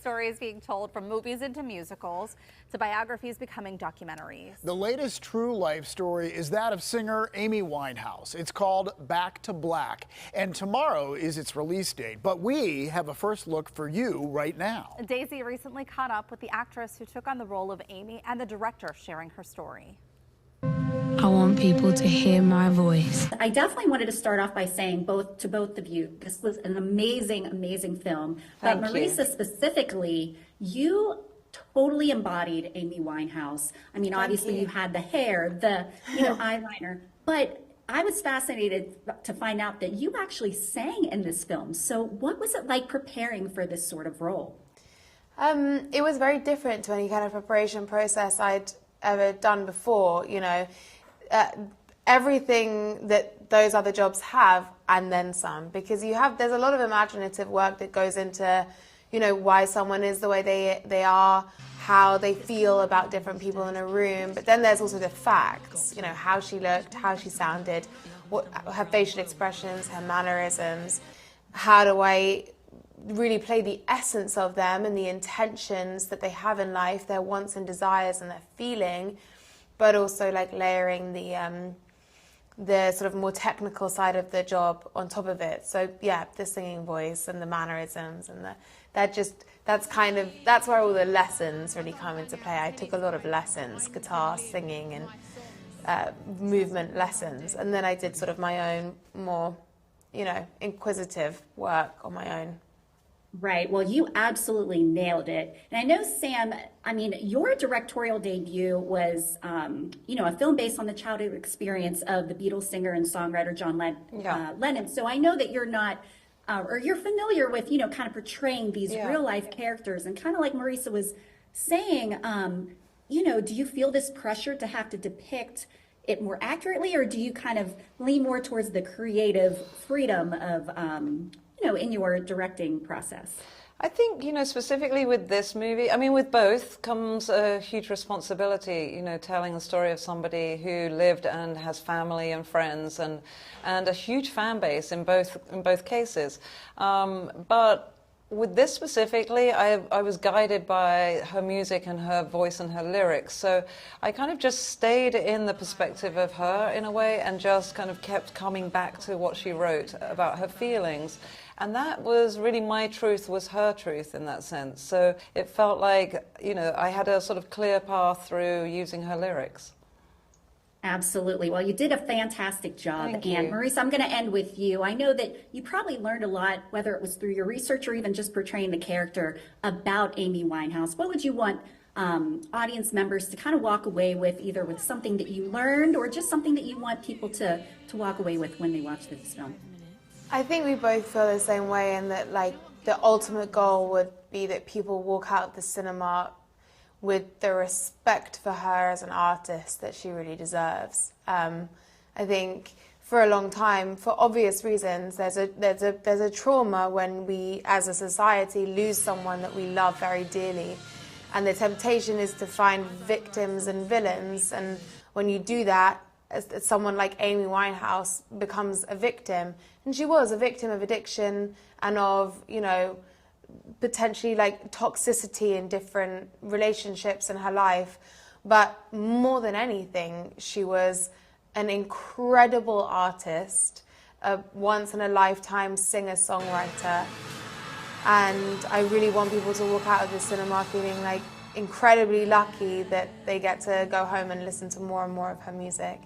stories being told from movies into musicals to biographies becoming documentaries. The latest true life story is that of singer Amy Winehouse. It's called Back to Black, and tomorrow is its release date. But we have a first look for you right now. Daisy recently caught up with the actress who took on the role of Amy and the director sharing her story. I want people to hear my voice. I definitely wanted to start off by saying to both of you, this was an amazing, amazing film. But Marisa specifically, you totally embodied Amy Winehouse. I mean, obviously you had the hair, the eyeliner, but I was fascinated to find out that you actually sang in this film. So what was it like preparing for this sort of role? It was very different to any kind of preparation process I'd ever done before, everything that those other jobs have and then some, because there's a lot of imaginative work that goes into, why someone is the way they are, how they feel about different people in a room, but then there's also the facts, how she looked, how she sounded, her facial expressions, her mannerisms, how do I really play the essence of them and the intentions that they have in life, their wants and desires and their feeling, but also like layering the sort of more technical side of the job on top of it. So yeah, the singing voice and the mannerisms and that's where all the lessons really come into play. I took a lot of lessons, guitar, singing, and movement lessons, and then I did sort of my own more, inquisitive work on my own. Right. Well, you absolutely nailed it. And I know, Sam, I mean, your directorial debut was, a film based on the childhood experience of the Beatles singer and songwriter John Lennon. So I know that you're not, or you're familiar with, kind of portraying these real life characters. And kind of like Marisa was saying, do you feel this pressure to have to depict it more accurately, or do you kind of lean more towards the creative freedom of, in your directing process? I think, specifically with this movie, I mean, with both comes a huge responsibility, telling the story of somebody who lived and has family and friends and a huge fan base in both cases. But with this specifically, I was guided by her music and her voice and her lyrics. So I kind of just stayed in the perspective of her in a way and just kind of kept coming back to what she wrote about her feelings. And that was really my truth, was her truth in that sense. So it felt like, I had a sort of clear path through using her lyrics. Absolutely. Well, you did a fantastic job. Thank and you. Marisa, I'm going to end with you. I know that you probably learned a lot, whether it was through your research or even just portraying the character, about Amy Winehouse. What would you want audience members to kind of walk away with, either with something that you learned or just something that you want people to walk away with when they watch this film? I think we both feel the same way, and that the ultimate goal would be that people walk out of the cinema with the respect for her as an artist that she really deserves. I think for a long time, for obvious reasons, there's a trauma when we as a society lose someone that we love very dearly, and the temptation is to find victims and villains, and when you do that, as someone like Amy Winehouse becomes a victim, and she was a victim of addiction and of, potentially toxicity in different relationships in her life. But more than anything, she was an incredible artist, a once-in-a-lifetime singer-songwriter. And I really want people to walk out of the cinema feeling incredibly lucky that they get to go home and listen to more and more of her music.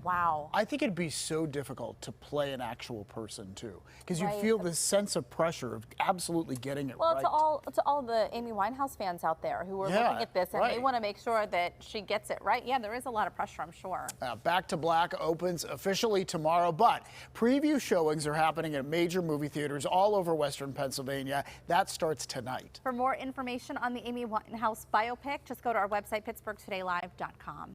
Wow. I think it'd be so difficult to play an actual person too, because you feel this sense of pressure of absolutely getting it right. Well, to all the Amy Winehouse fans out there who are looking at this and they want to make sure that she gets it right. Yeah, there is a lot of pressure, I'm sure. Back to Black opens officially tomorrow, but preview showings are happening at major movie theaters all over Western Pennsylvania. That starts tonight. For more information on the Amy Winehouse biopic, just go to our website, pittsburghtodaylive.com.